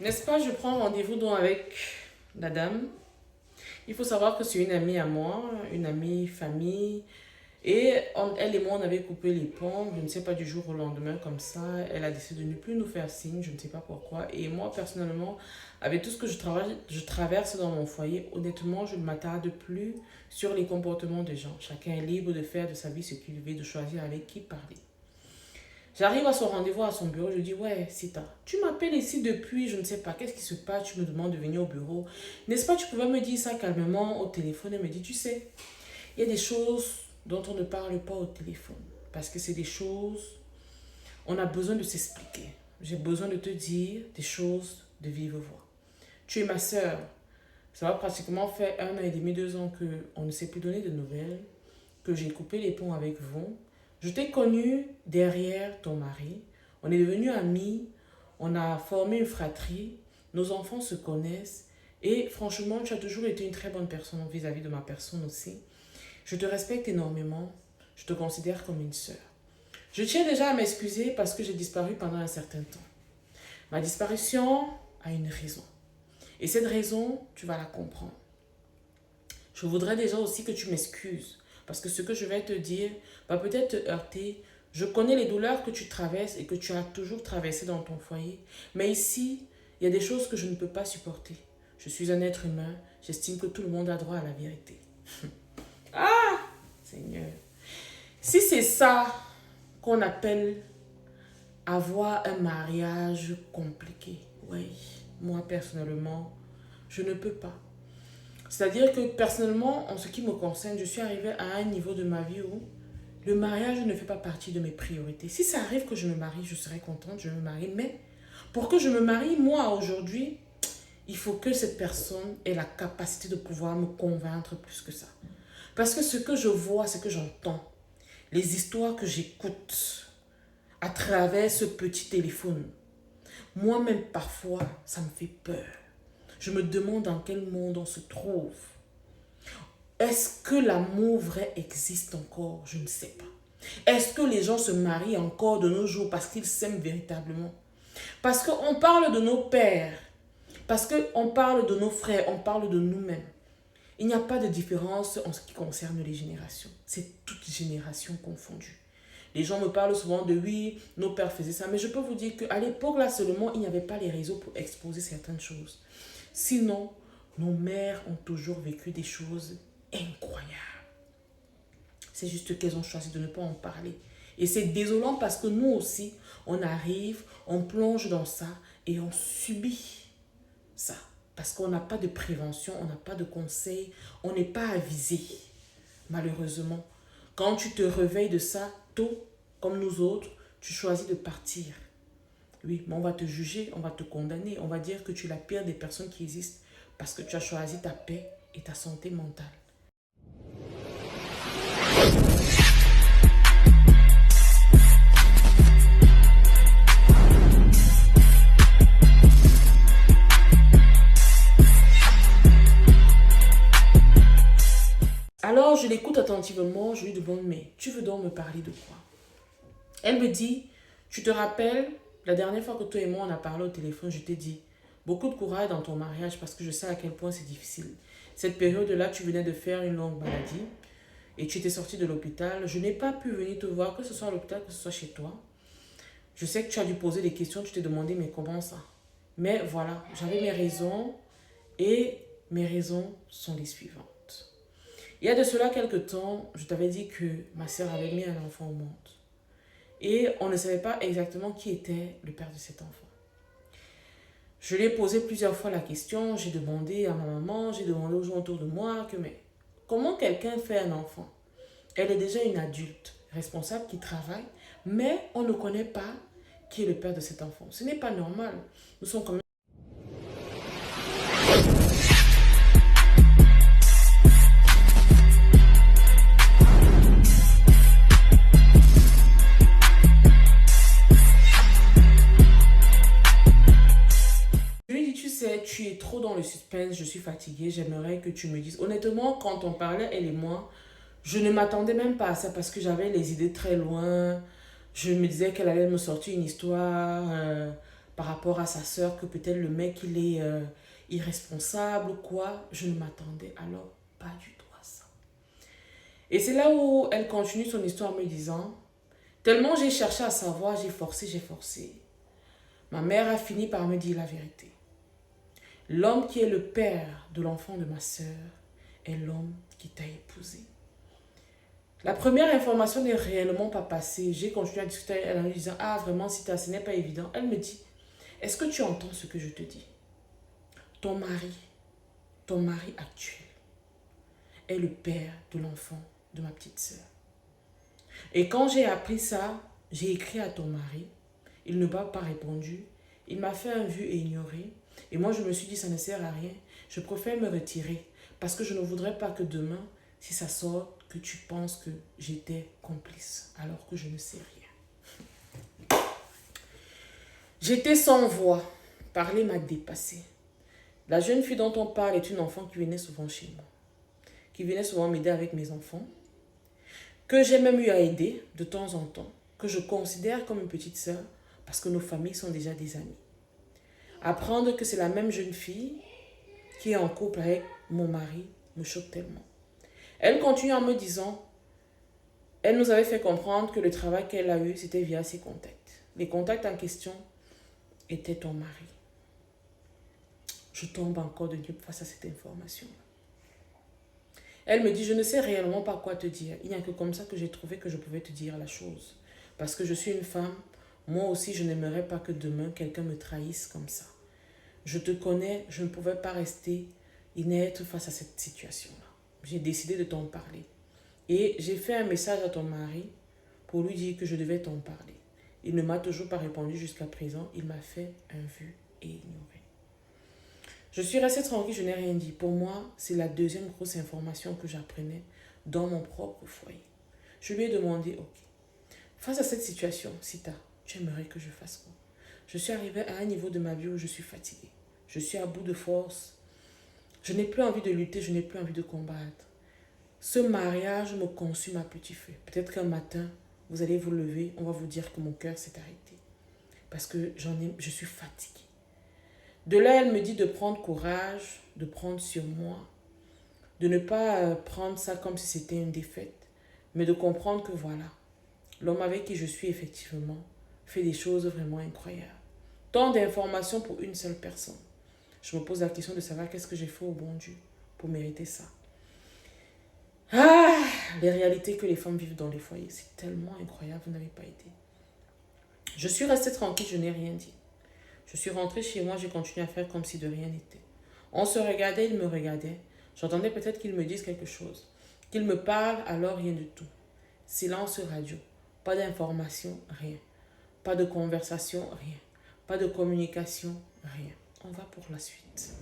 N'est-ce pas, je prends rendez-vous donc avec la dame. Il faut savoir que c'est une amie à moi, une amie famille. Et elle et moi, on avait coupé les ponts, je ne sais pas, du jour au lendemain, comme ça. Elle a décidé de ne plus nous faire signe, je ne sais pas pourquoi. Et moi, personnellement, avec tout ce que je traverse dans mon foyer, honnêtement, je ne m'attarde plus sur les comportements des gens. Chacun est libre de faire de sa vie ce qu'il veut, de choisir avec qui parler. J'arrive à son rendez-vous, à son bureau, je dis, ouais, Sita, tu m'appelles ici depuis, je ne sais pas, qu'est-ce qui se passe, tu me demandes de venir au bureau. N'est-ce pas, tu pouvais me dire ça calmement au téléphone. Elle me dit, tu sais, il y a des choses dont on ne parle pas au téléphone. Parce que c'est des choses, on a besoin de s'expliquer. J'ai besoin de te dire des choses de vive voix. Tu es ma sœur. Ça va pratiquement faire 1 an et demi, 2 ans qu'on ne s'est plus donné de nouvelles, que j'ai coupé les ponts avec vous. Je t'ai connu derrière ton mari. On est devenus amis. On a formé une fratrie. Nos enfants se connaissent. Et franchement, tu as toujours été une très bonne personne vis-à-vis de ma personne aussi. Je te respecte énormément. Je te considère comme une sœur. Je tiens déjà à m'excuser parce que j'ai disparu pendant un certain temps. Ma disparition a une raison. Et cette raison, tu vas la comprendre. Je voudrais déjà aussi que tu m'excuses. Parce que ce que je vais te dire va peut-être te heurter. Je connais les douleurs que tu traverses et que tu as toujours traversées dans ton foyer. Mais ici, il y a des choses que je ne peux pas supporter. Je suis un être humain. J'estime que tout le monde a droit à la vérité. Ah, Seigneur. Si c'est ça qu'on appelle avoir un mariage compliqué, oui, moi personnellement, je ne peux pas. C'est-à-dire que personnellement, en ce qui me concerne, je suis arrivée à un niveau de ma vie où le mariage ne fait pas partie de mes priorités. Si ça arrive que je me marie, je serai contente, je me marie. Mais pour que je me marie, moi, aujourd'hui, il faut que cette personne ait la capacité de pouvoir me convaincre plus que ça. Parce que ce que je vois, ce que j'entends, les histoires que j'écoute à travers ce petit téléphone, moi-même, parfois, ça me fait peur. Je me demande dans quel monde on se trouve. Est-ce que l'amour vrai existe encore? Je ne sais pas. Est-ce que les gens se marient encore de nos jours parce qu'ils s'aiment véritablement? Parce qu'on parle de nos pères, parce qu'on parle de nos frères, on parle de nous-mêmes. Il n'y a pas de différence en ce qui concerne les générations. C'est toute génération confondue. Les gens me parlent souvent de oui, nos pères faisaient ça, mais je peux vous dire qu'à l'époque, là seulement, il n'y avait pas les réseaux pour exposer certaines choses. Sinon, nos mères ont toujours vécu des choses incroyables. C'est juste qu'elles ont choisi de ne pas en parler. Et c'est désolant parce que nous aussi, on arrive, on plonge dans ça et on subit ça. Parce qu'on n'a pas de prévention, on n'a pas de conseils, on n'est pas avisé, malheureusement. Quand tu te réveilles de ça, tôt, comme nous autres, tu choisis de partir. Oui, mais on va te juger, on va te condamner, on va dire que tu es la pire des personnes qui existent parce que tu as choisi ta paix et ta santé mentale. Alors, je l'écoute attentivement, je lui demande, mais tu veux donc me parler de quoi? Elle me dit, tu te rappelles, la dernière fois que toi et moi on a parlé au téléphone, je t'ai dit, beaucoup de courage dans ton mariage parce que je sais à quel point c'est difficile. Cette période-là, tu venais de faire une longue maladie et tu étais sorti de l'hôpital. Je n'ai pas pu venir te voir, que ce soit à l'hôpital, que ce soit chez toi. Je sais que tu as dû poser des questions, tu t'es demandé, mais comment ça? Mais voilà, j'avais mes raisons et mes raisons sont les suivantes. Il y a de cela quelques temps, je t'avais dit que ma sœur avait mis un enfant au monde. Et on ne savait pas exactement qui était le père de cet enfant. Je lui ai posé plusieurs fois la question, j'ai demandé à ma maman, j'ai demandé aux gens autour de moi que mais comment quelqu'un fait un enfant? Elle est déjà une adulte responsable qui travaille, mais on ne connaît pas qui est le père de cet enfant. Ce n'est pas normal. Nous sommes quand même. Je lui ai dit, tu sais, tu es trop dans le suspense, je suis fatiguée, j'aimerais que tu me dises. Honnêtement, quand on parlait, elle et moi, je ne m'attendais même pas à ça parce que j'avais les idées très loin. Je me disais qu'elle allait me sortir une histoire par rapport à sa sœur, que peut-être le mec, il est irresponsable ou quoi. Je ne m'attendais alors pas du tout à ça. Et c'est là où elle continue son histoire en me disant, tellement j'ai cherché à savoir, j'ai forcé, j'ai forcé. Ma mère a fini par me dire la vérité. L'homme qui est le père de l'enfant de ma sœur est l'homme qui t'a épousé. La première information n'est réellement pas passée. J'ai continué à discuter avec elle en lui disant, ah vraiment, si ce n'est pas évident. Elle me dit, est-ce que tu entends ce que je te dis? Ton mari actuel, est le père de l'enfant de ma petite sœur. Et quand j'ai appris ça, j'ai écrit à ton mari. Il ne m'a pas répondu. Il m'a fait un vu et ignoré. Et moi, je me suis dit, ça ne sert à rien. Je préfère me retirer. Parce que je ne voudrais pas que demain, si ça sort, que tu penses que j'étais complice. Alors que je ne sais rien. J'étais sans voix. Parler m'a dépassée. La jeune fille dont on parle est une enfant qui venait souvent chez moi. Qui venait souvent m'aider avec mes enfants. Que j'ai même eu à aider de temps en temps. Que je considère comme une petite sœur. Parce que nos familles sont déjà des amies. Apprendre que c'est la même jeune fille qui est en couple avec mon mari me choque tellement. Elle continue en me disant, elle nous avait fait comprendre que le travail qu'elle a eu, c'était via ses contacts. Les contacts en question étaient ton mari. Je tombe encore de nulle face à cette information. Elle me dit, je ne sais réellement pas quoi te dire. Il n'y a que comme ça que j'ai trouvé que je pouvais te dire la chose. Parce que je suis une femme, moi aussi je n'aimerais pas que demain quelqu'un me trahisse comme ça. Je te connais, je ne pouvais pas rester inerte face à cette situation-là. J'ai décidé de t'en parler. Et j'ai fait un message à ton mari pour lui dire que je devais t'en parler. Il ne m'a toujours pas répondu jusqu'à présent. Il m'a fait un vu et ignoré. Je suis restée tranquille, je n'ai rien dit. Pour moi, c'est la deuxième grosse information que j'apprenais dans mon propre foyer. Je lui ai demandé, ok, face à cette situation, Sita, tu aimerais que je fasse quoi? Je suis arrivée à un niveau de ma vie où je suis fatiguée. Je suis à bout de force. Je n'ai plus envie de lutter, je n'ai plus envie de combattre. Ce mariage me consume à petit feu. Peut-être qu'un matin, vous allez vous lever, on va vous dire que mon cœur s'est arrêté. Parce que je suis fatiguée. De là, elle me dit de prendre courage, de prendre sur moi, de ne pas prendre ça comme si c'était une défaite, mais de comprendre que voilà, l'homme avec qui je suis effectivement fait des choses vraiment incroyables. Tant d'informations pour une seule personne. Je me pose la question de savoir qu'est-ce que j'ai fait au bon Dieu pour mériter ça. Ah, les réalités que les femmes vivent dans les foyers, c'est tellement incroyable, vous n'avez pas été. Je suis restée tranquille, je n'ai rien dit. Je suis rentrée chez moi, j'ai continué à faire comme si de rien n'était. On se regardait, il me regardait. J'entendais peut-être qu'il me dise quelque chose. Qu'il me parle, alors rien du tout. Silence radio. Pas d'information, rien. Pas de conversation, rien. Pas de communication, rien. On va pour la suite.